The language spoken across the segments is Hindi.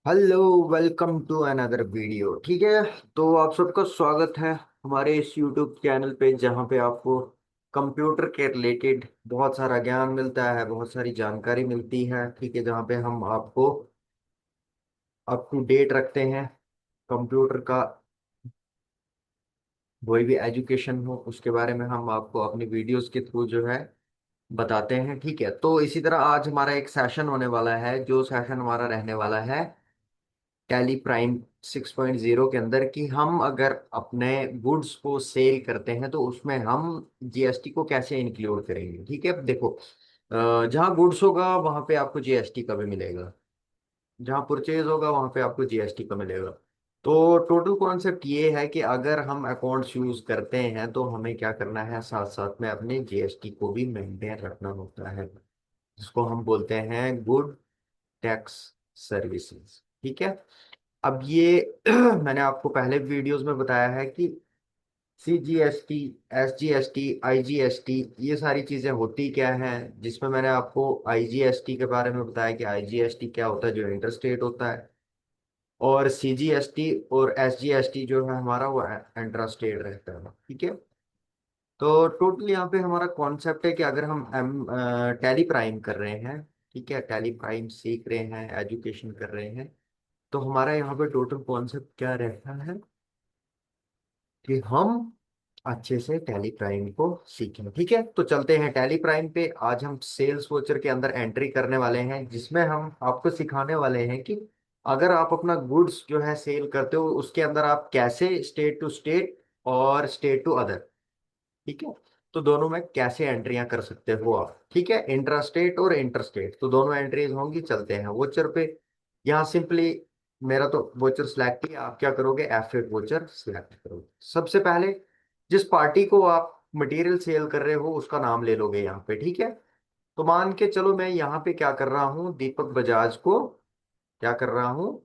Hello, welcome to another video. ठीक है, तो आप सबका स्वागत है हमारे इस यूट्यूब चैनल पे, जहाँ पे आपको कंप्यूटर के रिलेटेड बहुत सारा ज्ञान मिलता है, बहुत सारी जानकारी मिलती है। ठीक है, जहाँ पे हम आपको अप टू डेट रखते हैं कंप्यूटर का। कोई भी एजुकेशन हो उसके बारे में हम आपको अपनी वीडियोस के थ्रू जो है बताते हैं। ठीक है, तो इसी तरह आज हमारा एक सेशन होने वाला है, जो सेशन हमारा रहने वाला है टैली प्राइम 6.0 के अंदर। कि हम अगर अपने गुड्स को सेल करते हैं तो उसमें हम जीएसटी को कैसे इंक्लूड करेंगे। ठीक है, देखो, जहाँ गुड्स होगा वहां पे आपको जीएसटी का भी मिलेगा, जहाँ परचेज होगा वहां पे आपको जीएसटी का मिलेगा। तो टोटल कॉन्सेप्ट ये है कि अगर हम अकाउंट्स यूज करते हैं तो हमें क्या करना है, साथ साथ में अपने जीएसटी को भी मेंटेन रखना होता है, जिसको हम बोलते हैं गुड टैक्स सर्विसेज। ठीक है, अब ये मैंने आपको पहले वीडियोस में बताया है कि सीजीएसटी, एसजीएसटी, आईजीएसटी, ये सारी चीजें होती क्या हैं। जिसमें मैंने आपको आईजीएसटी के बारे में बताया कि आईजीएसटी क्या होता है, जो इंटर स्टेट होता है, और सीजीएसटी और एसजीएसटी जो है हमारा वो इंट्रा स्टेट रहता है। ठीक है, तो टोटल यहाँ पे हमारा कॉन्सेप्ट है कि अगर हम टैली प्राइम कर रहे हैं, ठीक है, टैली प्राइम सीख रहे हैं, एजुकेशन कर रहे हैं, तो हमारा यहाँ पे टोटल कॉन्सेप्ट क्या रहता है कि हम अच्छे से टैली प्राइम को सीखें। ठीक है, तो चलते हैं टैली प्राइम पे। आज हम सेल्स वोचर के अंदर एंट्री करने वाले हैं, जिसमें हम आपको सिखाने वाले हैं कि अगर आप अपना गुड्स जो है सेल करते हो, उसके अंदर आप कैसे स्टेट टू स्टेट और स्टेट टू अदर, ठीक है, तो दोनों में कैसे एंट्रियां कर सकते हो आप। ठीक है, इंट्रा स्टेट और इंटर स्टेट, तो दोनों एंट्रीज होंगी। चलते हैं वोचर पे। यहाँ सिंपली मेरा तो वोचर सिलेक्ट ही, आप क्या करोगे, F8 वोचर सिलेक्ट करोगे। सबसे पहले जिस पार्टी को आप मटेरियल सेल कर रहे हो उसका नाम ले लोगे यहाँ पे। ठीक है, तो मान के चलो मैं यहाँ पे क्या कर रहा हूँ, दीपक बजाज को क्या कर रहा हूँ,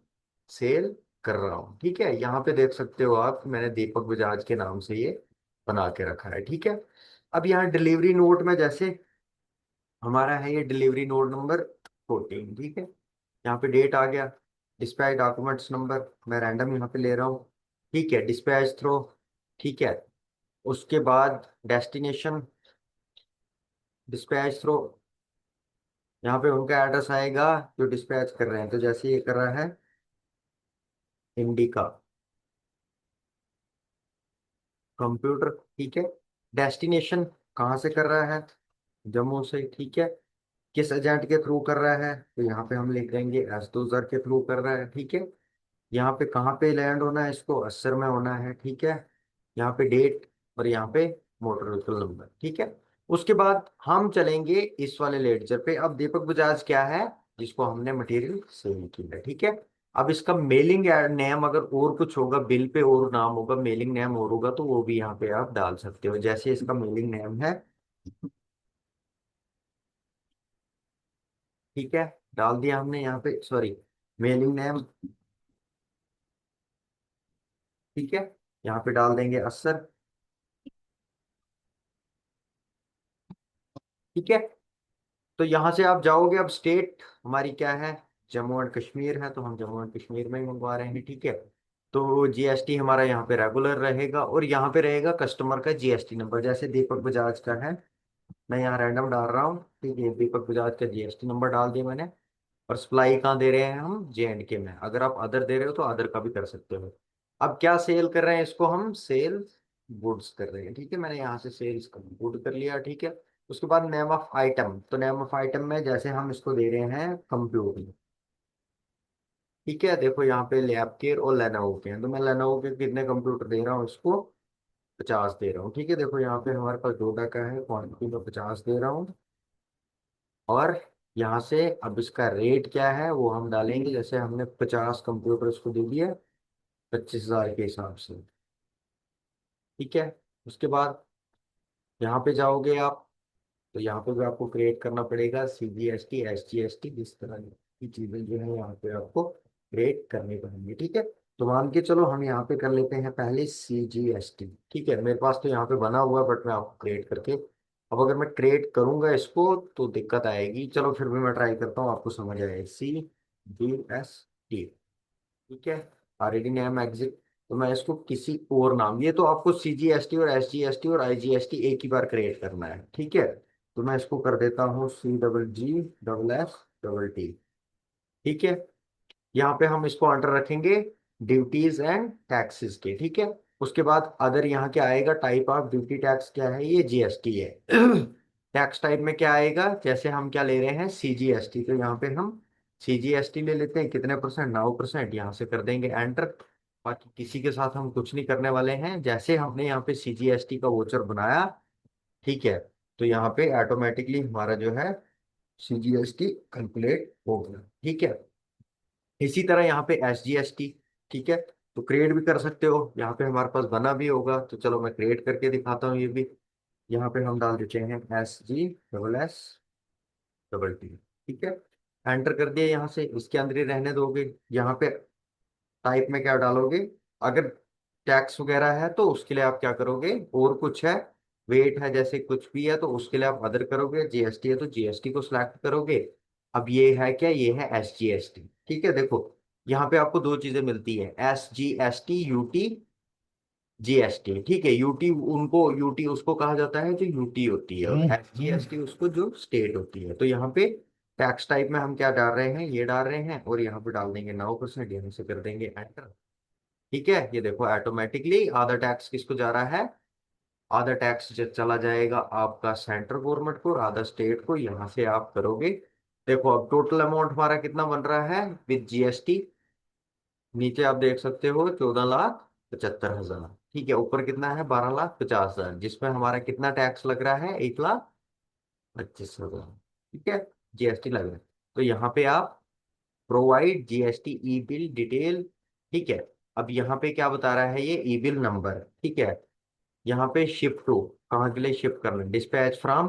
सेल कर रहा हूँ। ठीक है, यहाँ पे देख सकते हो आप, मैंने दीपक बजाज के नाम से ये बना के रखा है। ठीक है, अब यहाँ डिलीवरी नोट में जैसे हमारा है ये डिलीवरी नोट नंबर 14। ठीक है, यहाँ पे डेट आ गया, डिस्पैच डॉक्यूमेंट्स नंबर मैं रैंडम यहाँ पे ले रहा हूँ। ठीक है, डिस्पैच थ्रो, ठीक है, उसके बाद डेस्टिनेशन, डिस्पैच थ्रो, यहाँ पे उनका एड्रेस आएगा जो डिस्पैच कर रहे हैं। तो जैसे ये कर रहा है इंडिका कंप्यूटर, ठीक है, डेस्टिनेशन कहाँ से कर रहा है, जम्मू से। ठीक है, किस एजेंट के थ्रू कर रहा है, तो यहाँ पे हम लिख देंगे एस2 के थ्रू कर रहा है। ठीक है, यहाँ पे कहाँ पे लैंड होना है, इसको अस्सर में होना है। ठीक है, यहाँ पे डेट और यहाँ पे मोटर व्हीकल नंबर। ठीक है, उसके बाद हम चलेंगे इस वाले लेडजर पे। अब दीपक बजाज क्या है, जिसको हमने मटेरियल सेल किया है। ठीक है, अब इसका मेलिंग नेम अगर और कुछ होगा, बिल पे और नाम होगा, मेलिंग नेम और होगा, तो वो भी यहाँ पे आप डाल सकते हो। जैसे इसका मेलिंग नेम है, ठीक है, डाल दिया हमने यहाँ पे, सॉरी, मेलिंग नेम। ठीक है, यहाँ पे डाल देंगे असर। ठीक है, तो यहाँ से आप जाओगे, अब स्टेट हमारी क्या है, जम्मू एंड कश्मीर है, तो हम जम्मू एंड कश्मीर में ही मंगवा रहे हैं। ठीक है, तो जीएसटी हमारा यहाँ पे रेगुलर रहेगा, और यहाँ पे रहेगा कस्टमर का जीएसटी नंबर। जैसे दीपक बजाज का है, मैं यहाँ रैंडम डाल रहा हूँ। ठीक है, दीपक बजाज का जीएसटी नंबर डाल दिया मैंने। और सप्लाई कहाँ दे रहे हैं हम, J&K में। अगर आप अदर दे रहे हो तो अदर का भी कर सकते हो। अब क्या सेल कर रहे हैं, इसको हम सेल गुड्स कर रहे हैं। ठीक है, मैंने यहाँ से सेल्स गुड कर लिया। ठीक है, उसके बाद नेम ऑफ आइटम, तो नेम ऑफ आइटम में जैसे हम इसको दे रहे हैं कंप्यूटर। ठीक है, देखो यहाँ पे लैब केयर और लेनोवो के हैं, तो मैं लेनोवो के कितने कंप्यूटर दे रहा हूँ इसको, 50 दे रहा हूँ। ठीक है, देखो यहाँ पे हमारे पास डोडा का है, क्वांटिटी में 50 दे रहा हूँ। और यहाँ से अब इसका रेट क्या है वो हम डालेंगे। जैसे हमने 50 कंप्यूटर इसको दे दिया 25,000 के हिसाब से। ठीक है, उसके बाद यहाँ पे जाओगे आप, तो यहाँ पे भी आपको क्रिएट करना पड़ेगा CGST, SGST, इस तरह की चीजें जो है यहाँ पे आपको क्रिएट करनी पड़ेंगी। ठीक है, तो मान के चलो हम यहाँ पे कर लेते हैं पहले CGST। ठीक है, मेरे पास तो यहाँ पे बना हुआ है, बट मैं आपको क्रिएट करके, अब अगर मैं क्रिएट करूंगा इसको तो दिक्कत आएगी। चलो फिर भी मैं ट्राई करता हूँ, आपको समझ आए। CGST, ठीक है। ऑलरेडी नेम एग्जिट, तो मैं इसको किसी और नाम, ये तो आपको CGST और SGST और IGST एक ही बार क्रिएट करना है, ठीक है। तो मैं इसको कर देता हूँ CGGST, ठीक है। यहाँ पे हम इसको अंडर रखेंगे ड्यूटीज एंड टैक्सेस के, ठीक है। उसके बाद अदर यहाँ क्या आएगा, टाइप ऑफ ड्यूटी टैक्स क्या है, ये GST है। टैक्स टाइप में क्या आएगा, जैसे हम क्या ले रहे हैं CGST, तो यहाँ पे हम CGST ले लेते हैं, कितने परसेंट, 9%, यहाँ से कर देंगे एंटर। बाकी किसी के साथ हम कुछ नहीं करने वाले हैं, जैसे हमने यहाँ पे CGST का वोचर बनाया, ठीक है, तो यहाँ पे ऑटोमेटिकली हमारा जो है CGST कैलकुलेट होगा, ठीक है। इसी तरह यहाँ पे SGST, ठीक है, तो क्रिएट भी कर सकते हो, यहाँ पे हमारे पास बना भी होगा, तो चलो मैं क्रिएट करके दिखाता हूँ ये भी। यहाँ पे हम डाल देते हैं SGSST, ठीक है। एंटर कर दिया, यहाँ से इसके अंदर ही रहने दोगे। यहाँ पे टाइप में क्या डालोगे, अगर टैक्स वगैरह है तो उसके लिए आप क्या करोगे, और कुछ है, वेट है, जैसे कुछ भी है तो उसके लिए आप अदर करोगे, GST है तो GST को सिलेक्ट करोगे। अब ये है क्या, ये है SGST, ठीक है। देखो यहाँ पे आपको दो चीजें मिलती है, SGST, UT, GST, ठीक है। यूटी उनको, यूटी उसको कहा जाता है जो यूटी होती है, और SGST उसको जो स्टेट होती है। तो यहाँ पे टैक्स टाइप में हम क्या डाल रहे हैं, ये डाल रहे हैं, और यहाँ पे डाल देंगे 9%, यहाँ से कर देंगे एंटर, ठीक है। ये देखो ऑटोमेटिकली आधा टैक्स किसको जा रहा है, आधा टैक्स चला जाएगा आपका सेंट्रल गवर्नमेंट को और आधा स्टेट को, यहाँ से आप करोगे। देखो अब टोटल अमाउंट हमारा कितना बन रहा है विद GST, नीचे आप देख सकते हो 14,75,000, ठीक है। ऊपर कितना है, 12,50,000, जिसमें हमारा कितना टैक्स लग रहा है, 1,25,000, ठीक है, GST लग रहा है। तो यहाँ पे आप प्रोवाइड GST ई बिल डिटेल, ठीक है। अब यहाँ पे क्या बता रहा है, ये ई बिल नंबर, ठीक है। यहाँ पे शिफ्ट टू, कहाँ के लिए शिफ्ट करना है, डिस्पैच फ्रॉम,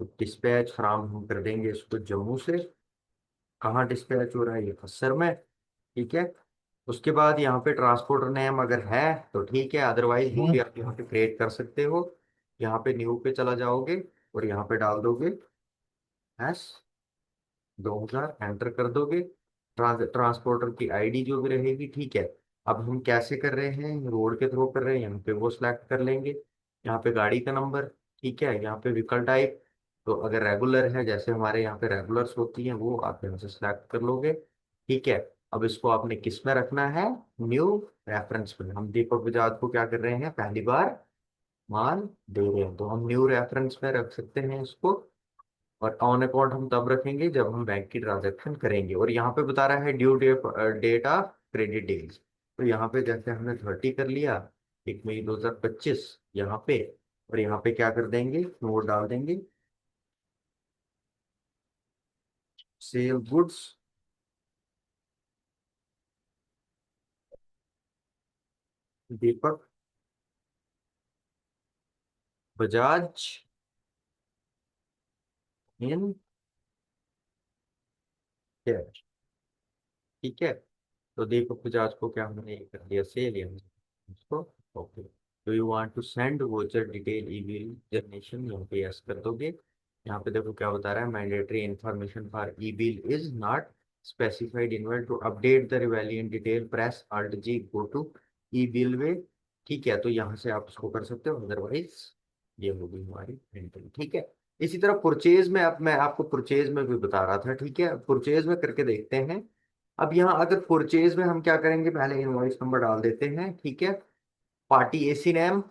तो डिस्पैच फ्रॉम हम कर देंगे इसको जम्मू से। कहाँ डिस्पैच हो रहा है, ये खस्सर में, ठीक है। उसके बाद यहाँ पे ट्रांसपोर्टर नेम अगर है तो ठीक है, अदरवाइज वो भी आप यहाँ पे क्रिएट कर सकते हो। यहाँ पे न्यू पे चला जाओगे और यहाँ पे डाल दोगे S 2000, एंटर कर दोगे। ट्रांसपोर्टर की ID जो भी रहेगी, ठीक है। अब हम कैसे कर रहे हैं, रोड के थ्रू कर रहे हैं, यहाँ पे वो सिलेक्ट कर लेंगे। यहाँ पे गाड़ी का नंबर, ठीक है। यहाँ पे व्हीकल टाइप, तो अगर रेगुलर है, जैसे हमारे यहाँ पे रेगुलर्स होती हैं, वो आप यहाँ से सिलेक्ट कर लोगे, ठीक है। अब इसको आपने किस में रखना है, न्यू रेफरेंस में। हम दीपक बजाज को क्या कर रहे हैं, पहली बार माल दे रहे हैं, तो हम न्यू रेफरेंस में रख सकते हैं इसको। और ऑन अकाउंट हम तब रखेंगे जब हम बैंक की ट्रांजैक्शन करेंगे। और यहाँ पे बता रहा है due date of credit deals, तो यहाँ पे जैसे हमने 30 कर लिया, 1 मई 2025 यहाँ पे, और यहाँ पे क्या कर देंगे, नोट डाल देंगे, sell goods Deepak Bajaj in cash, ठीक है। तो दीपक बजाज को क्या हमने ये कर दिया, सेल, यहाँ उसको, okay. Do you want to send voucher detail email generation, यहाँ पे यस कर दोगे। यहाँ पे देखो क्या बता रहा है, mandatory information for E bill is not specified inward, to update the relevant detail press Alt G go to E bill way, ठीक है। तो यहाँ से आप उसको कर सकते हो, अदरवाइज ये होगी हमारी एंट्री, ठीक है। इसी तरह परचेज में, अब मैं आपको परचेज में भी बता रहा था, ठीक है, परचेज में करके देखते हैं। अब यहाँ अगर परचेज में हम क्या करेंगे, पहले इनवॉइस नंबर डाल देते हैं, ठीक है। पार्टी AC नेम,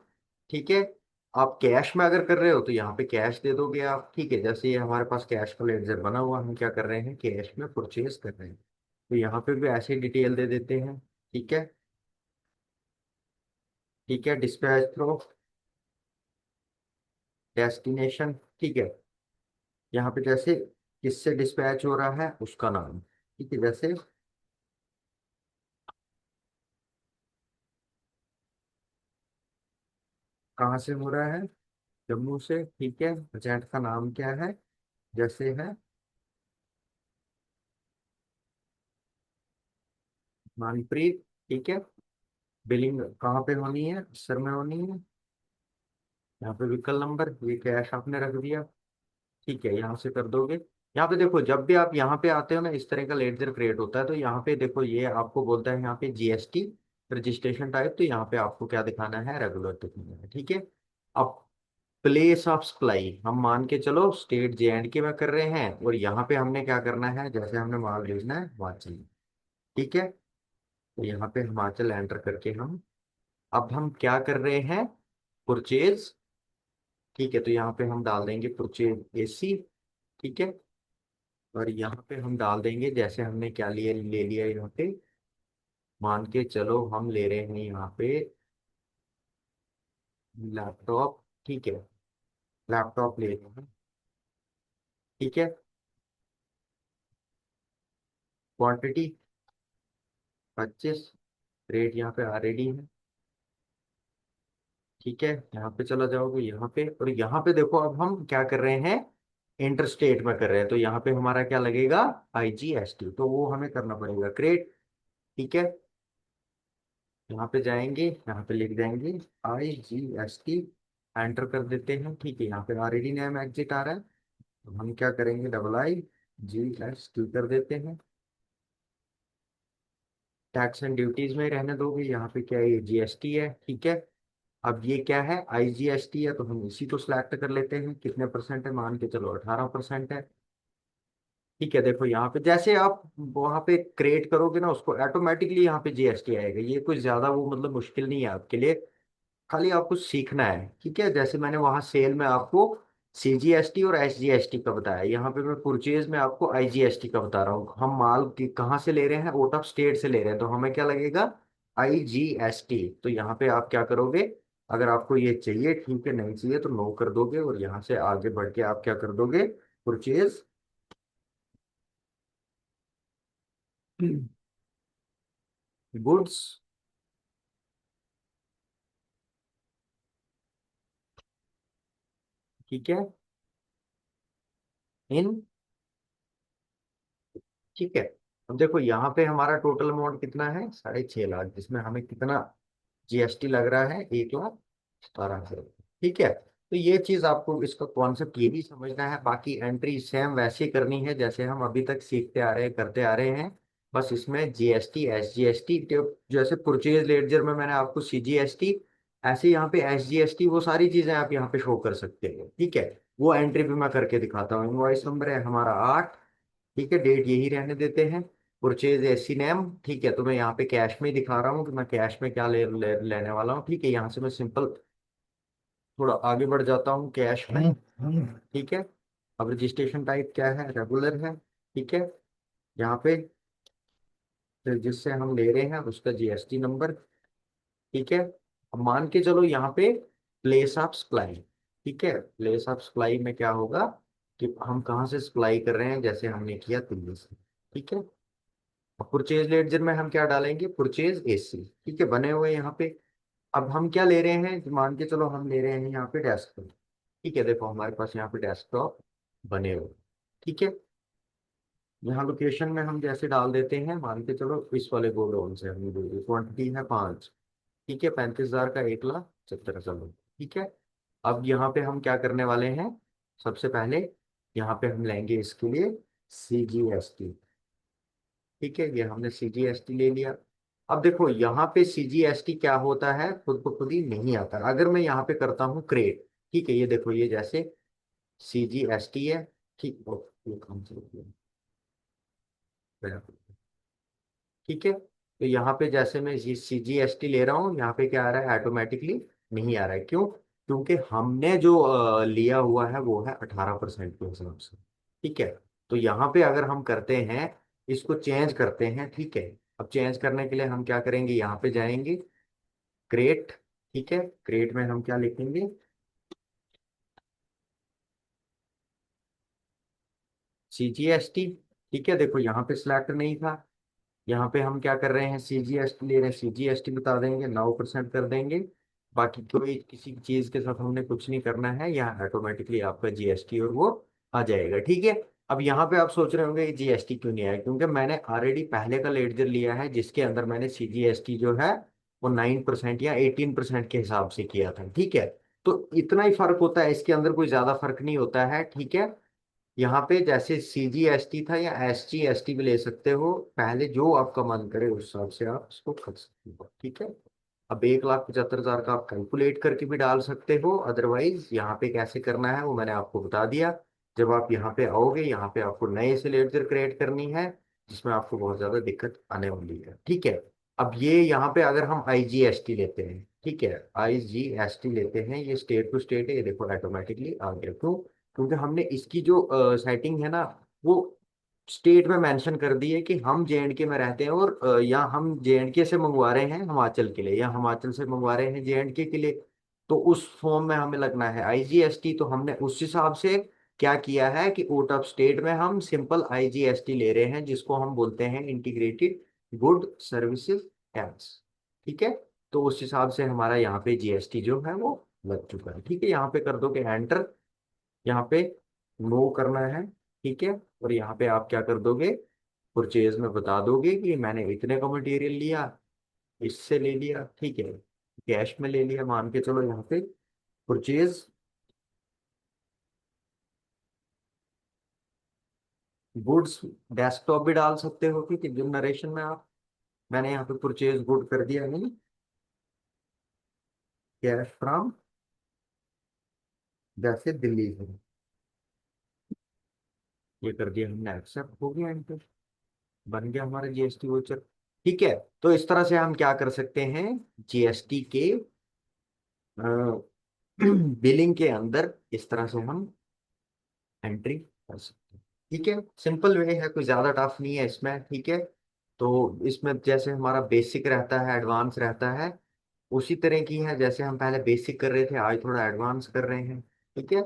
ठीक है। आप कैश में अगर कर रहे हो तो यहाँ पे कैश दे दोगे आप, ठीक है। जैसे ये हमारे पास कैश का लेडजर बना हुआ, हम क्या कर रहे हैं, कैश में परचेज कर रहे हैं, तो यहाँ पे भी ऐसे डिटेल दे देते हैं, ठीक है। ठीक है, डिस्पैच थ्रू डेस्टिनेशन, ठीक है। यहाँ पे जैसे किससे डिस्पैच हो रहा है उसका नाम, ठीक है। जैसे कहाँ से हो रहा है, जम्मू से, ठीक है। एजेंट का नाम क्या है, जैसे है मनप्रीत, ठीक है। बिलिंग कहाँ पे होनी है, सर में होनी है। यहाँ पे व्हीकल नंबर, ये कैश आपने रख दिया, ठीक है, यहाँ से कर दोगे। यहाँ पे देखो, जब भी आप यहाँ पे आते हो ना, इस तरह का लेडजर क्रिएट होता है, तो यहाँ पे देखो ये आपको बोलता है यहाँ पे जीएसटी रजिस्ट्रेशन टाइप, तो यहाँ पे आपको क्या दिखाना है, रेगुलर दिखाना है, ठीक है। अब प्लेस ऑफ सप्लाई, हम मान के चलो स्टेट जे एंड के में कर रहे हैं, और यहाँ पे हमने क्या करना है, जैसे हमने माल भेजना है हिमाचल, ठीक है। तो यहाँ पे हिमाचल एंटर करके हम, अब हम क्या कर रहे हैं, परचेज, ठीक है। तो यहाँ पे हम डाल देंगे परचेज एसी, ठीक है। और यहाँ पे हम डाल देंगे, जैसे हमने क्या लिया, ले लिया यहाँ पे, मान के चलो हम ले रहे हैं यहाँ पे लैपटॉप, ठीक है। लैपटॉप ले रहे हैं, ठीक है। क्वांटिटी 25, रेट यहाँ पे ऑलरेडी है, ठीक है। यहाँ पे चला जाओगे यहाँ पे, और यहाँ पे देखो अब हम क्या कर रहे हैं, इंटर स्टेट में कर रहे हैं, तो यहाँ पे हमारा क्या लगेगा, आईजीएसटी, तो वो हमें करना पड़ेगा क्रिएट, ठीक है। यहाँ पे जाएंगे, यहाँ पे लिख देंगे आईजीएसटी, एंटर कर देते हैं, ठीक है। यहाँ पे ऑलरेडी नेम एग्जिट आ रहा है, तो हम क्या करेंगे, डबल आई जी एस टी कर देते हैं। टैक्स एंड ड्यूटीज में रहने दोगे, यहाँ पे क्या है, जीएसटी है, ठीक है। अब ये क्या है, आईजीएसटी है, तो हम इसी को सिलेक्ट कर लेते हैं, कितने परसेंट है, मान के चलो 18% है, ठीक है। देखो यहाँ पे जैसे आप वहां पे क्रिएट करोगे ना उसको, ऑटोमेटिकली यहाँ पे जीएसटी आएगा, ये कुछ ज्यादा वो मतलब मुश्किल नहीं है आपके लिए, खाली आपको सीखना है, ठीक है। जैसे मैंने वहां सेल में आपको सीजीएसटी और एसजीएसटी का बताया, यहाँ पे मैं परचेज में आपको आईजीएसटी का बता रहा हूँ। हम माल कहाँ से ले रहे हैं, आउट ऑफ स्टेट से ले रहे हैं, तो हमें क्या लगेगा, आईजीएसटी। तो यहाँ पे आप क्या करोगे, अगर आपको ये चाहिए ठीक है, नहीं चाहिए तो नो कर दोगे, और यहाँ से आगे बढ़ के आप क्या कर दोगे, परचेज गुड्स, ठीक है, इन, ठीक है। अब देखो यहाँ पे हमारा टोटल अमाउंट कितना है, 6.5 लाख, जिसमें हमें कितना जीएसटी लग रहा है, 1,17,000, ठीक है। तो ये चीज आपको, इसका कॉन्सेप्ट ये भी समझना है, बाकी एंट्री सेम वैसे ही करनी है जैसे हम अभी तक सीखते आ रहे हैं, करते आ रहे हैं। बस इसमें जीएसटी एसजीएसटी, जैसे परचेज लेडजर में मैंने आपको सीजीएसटी, ऐसे यहाँ पे एसजीएसटी, वो सारी चीजें आप यहाँ पे शो कर सकते हो, ठीक है। वो एंट्री भी मैं करके दिखाता हूँ। इनवॉइस नंबर है हमारा 8, ठीक है। डेट यही रहने देते हैं, परचेज एसी नेम, ठीक है। तो मैं यहाँ पे कैश में ही दिखा रहा हूँ कि मैं कैश में क्या लेने वाला हूँ, ठीक है। यहाँ से मैं सिंपल थोड़ा आगे बढ़ जाता हूँ, कैश में, ठीक है। अब रजिस्ट्रेशन टाइप क्या है, रेगुलर है, ठीक है। यहाँ पे फिर जिससे हम ले रहे हैं उसका जीएसटी नंबर, ठीक है। अब मान के चलो यहाँ पे प्लेस ऑफ सप्लाई, ठीक है। प्लेस ऑफ सप्लाई में क्या होगा, कि हम कहाँ से सप्लाई कर रहे हैं, जैसे हमने किया दिल्ली से, ठीक है। परचेज लेडजर में हम क्या डालेंगे, परचेज एसी, ठीक है, बने हुए यहाँ पे। अब हम क्या ले रहे हैं, मान के चलो हम ले रहे हैं यहाँ पे डेस्कटॉप, ठीक है। देखो हमारे पास यहाँ पे डेस्कटॉप बने हुए, ठीक है। यहाँ लोकेशन में हम जैसे डाल देते हैं, मान के चलो इस वाले गोडाउन से हमने दे दी, क्वांटिटी है 5, ठीक है। 35,000 का 1,70,000, ठीक है। अब यहाँ पे हम क्या करने वाले हैं, सबसे पहले यहाँ पे हम लेंगे इसके लिए सीजीएसटी, ठीक है। ये हमने सीजीएसटी ले लिया। अब देखो यहाँ पे सीजीएसटी क्या होता है, खुद को खुद ही नहीं आता, अगर मैं यहाँ पे करता हूँ क्रिएट, ठीक है। ये देखो ये जैसे सीजीएसटी है, ठीक, ये काम से ठीक है। तो यहाँ पे जैसे मैं सीजीएसटी ले रहा हूँ, यहाँ पे क्या आ रहा है, ऑटोमेटिकली नहीं आ रहा है, क्यों, क्योंकि हमने जो लिया हुआ है वो है 18% के हिसाब से, ठीक है। तो यहाँ पे अगर हम करते हैं, इसको चेंज करते हैं, ठीक है। अब चेंज करने के लिए हम क्या करेंगे, यहाँ पे जाएंगे, क्रिएट, ठीक है। क्रिएट में हम क्या लिखेंगे, सीजीएसटी, ठीक है। देखो यहाँ पे सिलेक्ट नहीं था, यहाँ पे हम क्या कर रहे हैं, सीजीएसटी ले रहे हैं, सीजीएसटी बता देंगे, 9% कर देंगे। बाकी कोई किसी चीज के साथ हमने कुछ नहीं करना है, यहाँ ऑटोमेटिकली आपका जीएसटी और वो आ जाएगा, ठीक है। अब यहाँ पे आप सोच रहे होंगे जीएसटी क्यों नहीं आया, क्योंकि मैंने ऑलरेडी पहले का लेडजर लिया है जिसके अंदर मैंने सीजीएसटी जो है वो 9% या 18% के हिसाब से किया था, ठीक है। तो इतना ही फर्क होता है, इसके अंदर कोई ज्यादा फर्क नहीं होता है, ठीक है। यहाँ पे जैसे CGST था या SGST भी ले सकते हो, पहले जो आपका मन करे उस हिसाब से आप इसको कर सकते हो, ठीक है। अब 1,75,000 का आप कैलकुलेट करके भी डाल सकते हो, अदरवाइज यहाँ पे कैसे करना है वो मैंने आपको बता दिया। जब आप यहाँ पे आओगे, यहाँ पे आपको नए से लेडजर क्रिएट करनी है, जिसमें आपको बहुत ज्यादा दिक्कत आने वाली है, ठीक है। अब ये यहाँ पे अगर हम IGST लेते हैं, ठीक है, IGST लेते हैं, ये स्टेट टू स्टेट है, ये देखो ऑटोमेटिकली आ गया, क्यों? क्योंकि हमने इसकी जो सेटिंग है ना, वो स्टेट में मेंशन कर दी है कि हम JNK में रहते हैं, और या हम JNK से मंगवा रहे हैं हिमाचल के लिए, या हिमाचल से मंगवा रहे हैं JNK के लिए। तो उस फॉर्म में हमें लगना है IGST, तो हमने उस हिसाब से क्या किया है कि आउट ऑफ स्टेट में हम सिंपल IGST ले रहे हैं, जिसको हम बोलते हैं इंटीग्रेटेड गुड सर्विसेज टैक्स, ठीक है। तो उस हिसाब से हमारा यहाँ पे GST जो है वो लग चुका है, ठीक है। यहाँ पे कर दोगे एंटर, यहाँ पे नो करना है, ठीक है। और यहाँ पे आप क्या कर दोगे, परचेज में बता दोगे कि मैंने इतने का मटेरियल लिया, इससे ले लिया, ठीक है, कैश में ले लिया, मान के चलो यहाँ पे परचेज गुड्स, डेस्कटॉप भी डाल सकते हो, ठीक है, जो नरेशन में आप, मैंने यहाँ पे परचेज गुड कर दिया नहीं, कैश फ्रॉम जैसे दिल्ली से, ये कर दिया हमने, एक्सेप्ट हो गया एंटर, बन गया हमारा GST वोचर, ठीक है। तो इस तरह से हम क्या कर सकते हैं, GST के बिलिंग के अंदर इस तरह से हम एंट्री कर सकते हैं, ठीक है। सिंपल वे है, कोई ज्यादा टफ नहीं है इसमें, ठीक है। तो इसमें जैसे हमारा बेसिक रहता है, एडवांस रहता है, उसी तरह की है, जैसे हम पहले बेसिक कर रहे थे, आज थोड़ा एडवांस कर रहे हैं, ठीक है।